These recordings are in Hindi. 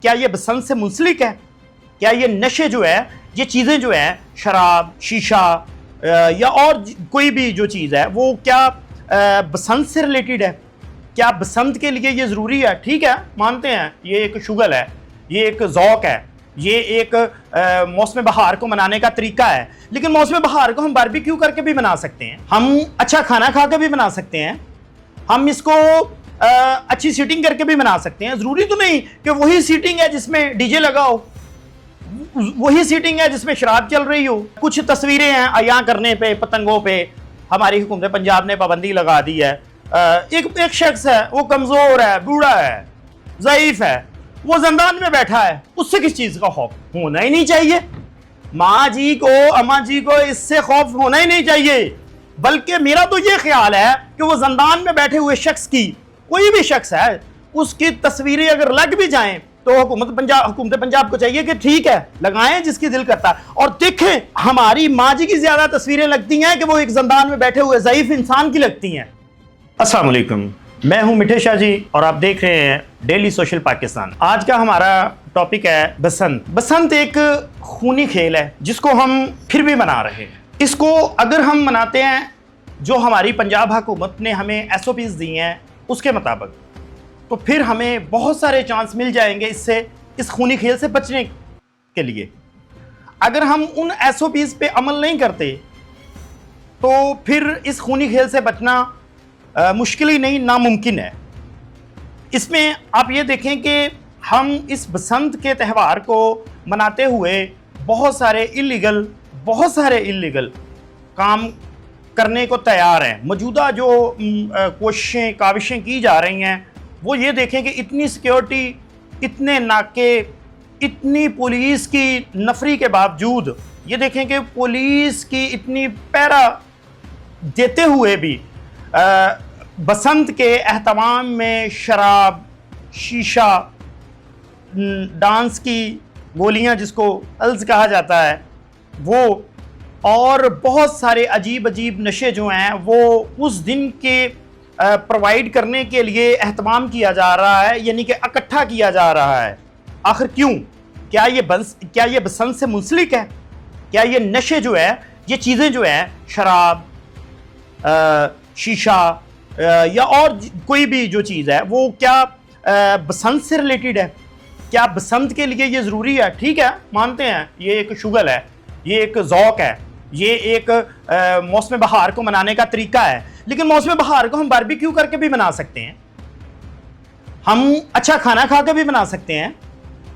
क्या ये बसंत से मुंसलिक है? क्या ये नशे जो है, ये चीज़ें जो है, शराब, शीशा या और कोई भी जो चीज़ है, वो क्या बसंत से रिलेटेड है? क्या बसंत के लिए ये ज़रूरी है? ठीक है, मानते हैं ये एक शुगल है, ये एक ज़ौक़ है, ये एक मौसम बहार को मनाने का तरीका है। लेकिन मौसम बहार को हम बारबेक्यू करके भी बना सकते हैं, हम अच्छा खाना खा के भी बना सकते हैं, हम इसको अच्छी सीटिंग करके भी बना सकते हैं। ज़रूरी तो नहीं कि वही सीटिंग है जिसमें डीजे लगा हो, वही सीटिंग है जिसमें शराब चल रही हो। कुछ तस्वीरें हैं अया करने पे, पतंगों पे हमारी हुकूमत पंजाब ने पाबंदी लगा दी है। एक शख्स है, वो कमज़ोर है, बूढ़ा है, ज़ईफ़ है, वो ज़िंदान में बैठा है, उससे किस चीज़ का खौफ? होना ही नहीं चाहिए। माँ जी को, अम्मा जी को इससे खौफ होना ही नहीं चाहिए। बल्कि मेरा तो ये ख्याल है कि वो ज़िंदान में बैठे हुए शख्स की, कोई भी शख्स है, उसकी तस्वीरें अगर लग भी जाएं तो हुकूमत पंजाब को चाहिए कि ठीक है, लगाएं जिसकी दिल करता है। और देखें, हमारी माँ जी की ज़्यादा तस्वीरें लगती हैं कि वो एक ज़िंदान में बैठे हुए ज़ईफ़ इंसान की लगती हैं। अस्सलाम वालेकुम, मैं हूं मिठे शाह जी और आप देख रहे हैं डेली सोशल पाकिस्तान। आज का हमारा टॉपिक है बसंत। बसंत एक खूनी खेल है जिसको हम फिर भी मना रहे हैं। इसको अगर हम मनाते हैं जो हमारी पंजाब हुकूमत ने हमें SOPs दी हैं उसके मुताबिक, तो फिर हमें बहुत सारे चांस मिल जाएंगे इससे, इस खूनी खेल से बचने के लिए। अगर हम उन SOPs पे अमल नहीं करते तो फिर इस खूनी खेल से बचना मुश्किल ही नहीं, नामुमकिन है। इसमें आप ये देखें कि हम इस बसंत के त्यौहार को मनाते हुए बहुत सारे इलीगल काम करने को तैयार हैं। मौजूदा जो कोशिशें, काविशें की जा रही हैं, वो ये देखें कि इतनी सिक्योरिटी, इतने नाके, इतनी पुलिस की नफरी के बावजूद, ये देखें कि पुलिस की इतनी पहरा देते हुए भी बसंत के एहतमाम में शराब, शीशा, डांस की गोलियां जिसको अल्स कहा जाता है, वो और बहुत सारे अजीब अजीब नशे जो हैं वो उस दिन के प्रोवाइड करने के लिए एहतमाम किया जा रहा है, यानी कि इकट्ठा किया जा रहा है। आखिर क्यों? क्या ये बसंत से मुंसलिक है? क्या ये नशे जो है, ये चीज़ें जो हैं, शराब, शीशा या और कोई भी जो चीज़ है, वो क्या बसंत से रिलेटेड है? क्या बसंत के लिए ये ज़रूरी है? ठीक है, मानते हैं ये एक शुगल है, ये एक ज़ौक़ है, ये एक मौसम बहार को मनाने का तरीका है। लेकिन मौसम बहार को हम बारबेक्यू करके भी बना सकते हैं, हम अच्छा खाना खा के भी बना सकते हैं,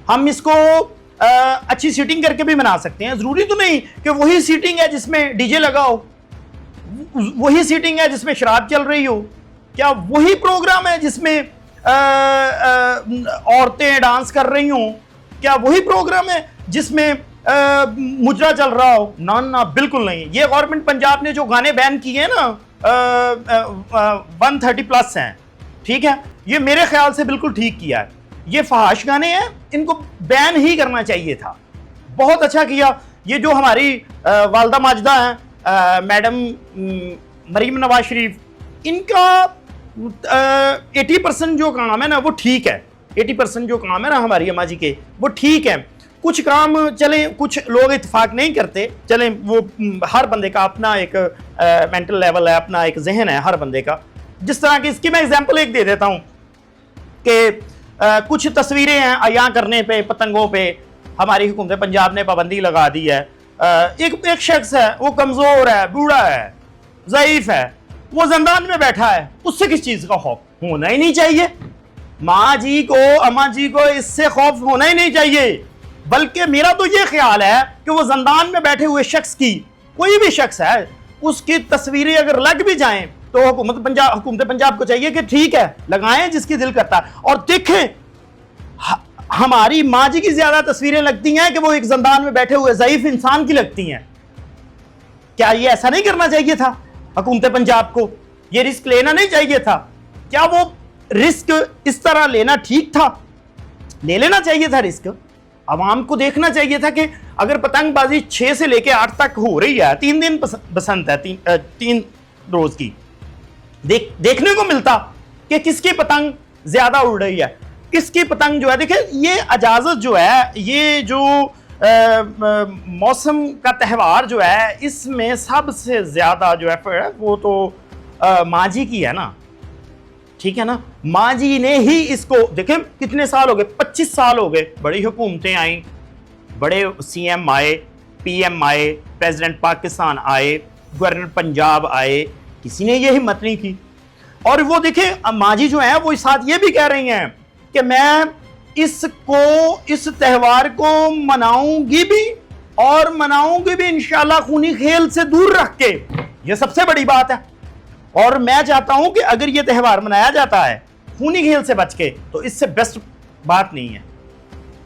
हम इसको अच्छी सीटिंग करके भी बना सकते हैं। ज़रूरी तो नहीं कि वही सीटिंग है जिसमें डीजे लगा हो, वही सीटिंग है जिसमें शराब चल रही हो, क्या वही प्रोग्राम है जिसमें औरतें डांस कर रही हों, क्या वही प्रोग्राम है जिसमें मुजरा चल रहा हो? ना ना, बिल्कुल नहीं। ये गवर्नमेंट पंजाब ने जो गाने बैन किए हैं ना, 130+ हैं, ठीक है, ये मेरे ख्याल से बिल्कुल ठीक किया है। ये फहाश गाने हैं, इनको बैन ही करना चाहिए था। बहुत अच्छा किया। ये जो हमारी वालदा माजिदा हैं, मैडम मरीम नवाज शरीफ, इनका 80% जो काम है ना वो ठीक है। 80% जो काम है ना हमारी अम्मा जी के, वो ठीक है। कुछ काम चले, कुछ लोग इत्तेफाक नहीं करते, चलें, वो हर बंदे का अपना एक मेंटल लेवल है, अपना एक जहन है हर बंदे का। जिस तरह की, इसकी मैं एग्जांपल एक दे देता हूँ कि कुछ तस्वीरें हैं अया करने पे, पतंगों पे हमारी हुकूमत पंजाब ने पाबंदी लगा दी है। एक शख्स है, वो कमज़ोर है, बूढ़ा है, ज़ईफ़ है, वो ज़िंदान में बैठा है, उससे किस चीज़ का खौफ? होना ही नहीं चाहिए। माँ जी को, अम्मा जी को इससे खौफ होना ही नहीं चाहिए। बल्कि मेरा तो ये ख्याल है कि वो ज़िंदान में बैठे हुए शख्स की, कोई भी शख्स है, उसकी तस्वीरें अगर लग भी जाएं तो हुकूमत पंजाब को चाहिए कि ठीक है, लगाएं जिसकी दिल करता है। और देखें, हमारी माँ जी की ज़्यादा तस्वीरें लगती हैं कि वो एक ज़िंदान में बैठे हुए ज़ईफ़ इंसान की लगती हैं। क्या ये ऐसा नहीं करना चाहिए था? हुकूमत पंजाब को ये रिस्क लेना नहीं चाहिए था? क्या वो रिस्क इस तरह लेना ठीक था? ले लेना चाहिए था रिस्क। आवाम को देखना चाहिए था कि अगर पतंगबाजी 6 से लेकर 8 तक हो रही है, 3 दिन बसंत है, 3 रोज की, देखने को मिलता कि किसकी पतंग ज्यादा उड़ रही है। इसकी पतंग जो है, देखिए ये इजाज़त जो है, ये जो मौसम का त्यौहार जो है, इसमें सबसे ज़्यादा जो है वो तो माँ जी की है ना, ठीक है ना। माँ जी ने ही इसको, देखें कितने साल हो गए, 25 साल हो गए, बड़ी हुकूमतें आई, बड़े सीएम आए, पीएम आए, प्रेसिडेंट पाकिस्तान आए, गवर्नर पंजाब आए, किसी ने ये हिम्मत नहीं की। और वो देखें माँ जी जो है वो साथ ये भी कह रही हैं कि मैं इस त्यौहार को मनाऊंगी भी, और मनाऊंगी भी इंशाल्लाह खूनी खेल से दूर रख के। ये सबसे बड़ी बात है। और मैं चाहता हूं कि अगर ये त्यौहार मनाया जाता है खूनी खेल से बच के, तो इससे बेस्ट बात नहीं है,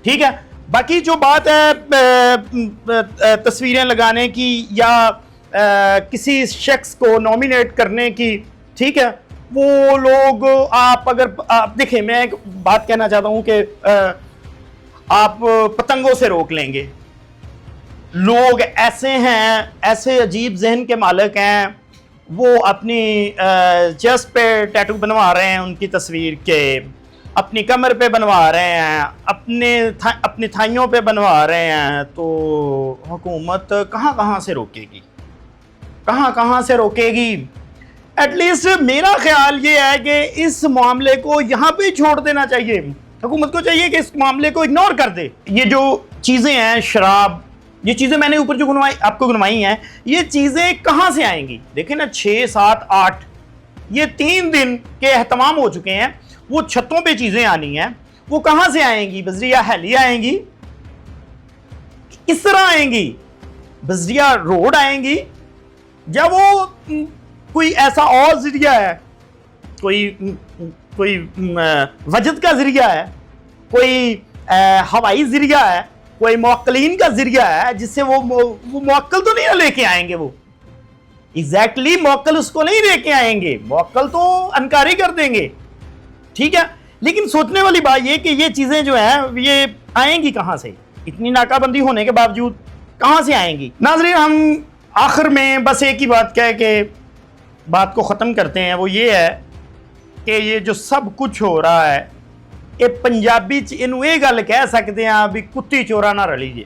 ठीक है। बाकी जो बात है तस्वीरें लगाने की या किसी शख्स को नॉमिनेट करने की, ठीक है, वो लोग आप देखें, मैं एक बात कहना चाहता हूं कि आप पतंगों से रोक लेंगे। लोग ऐसे हैं, ऐसे अजीब जहन के मालिक हैं, वो अपनी चेस्ट पे टैटू बनवा रहे हैं उनकी तस्वीर के, अपनी कमर पे बनवा रहे हैं, अपनी थाइयों पे बनवा रहे हैं। तो हुकूमत कहाँ कहाँ से रोकेगी, कहाँ कहाँ से रोकेगी। एटलीस्ट मेरा ख्याल ये है कि इस मामले को यहाँ पे छोड़ देना चाहिए। हुकूमत को चाहिए कि इस मामले को इग्नोर कर दे। ये जो चीज़ें हैं, शराब, ये चीज़ें मैंने ऊपर जो आपको गिनवाई हैं, ये चीज़ें कहाँ से आएंगी। देखें ना, 6, 7, 8 ये 3 दिन के एहतमाम हो चुके हैं, वो छतों पे चीज़ें आनी हैं, वो कहाँ से आएंगी? बजरिया हेली आएंगी, किस तरह आएंगी? बजरिया रोड आएंगी, या वो कोई ऐसा और जरिया है, कोई वजद का जरिया है, कोई हवाई जरिया है, कोई मुवक्किलीन का जरिया है, जिससे वो मुवक्किल तो नहीं लेके आएंगे। वो एग्जैक्टली मुवक्किल उसको नहीं लेके आएंगे, मुवक्किल तो अनकारी कर देंगे, ठीक है। लेकिन सोचने वाली बात ये कि ये चीज़ें जो हैं ये आएंगी कहाँ से? इतनी नाकाबंदी होने के बावजूद कहाँ से आएंगी? नाज़रीन, हम आखिर में बस एक ही बात कह के बात को ख़त्म करते हैं। वो ये है कि ये जो सब कुछ हो रहा है, ये पंजाबी च इनू ये गल कह सकते हैं भी कुत्ती चोरा ना रली जे।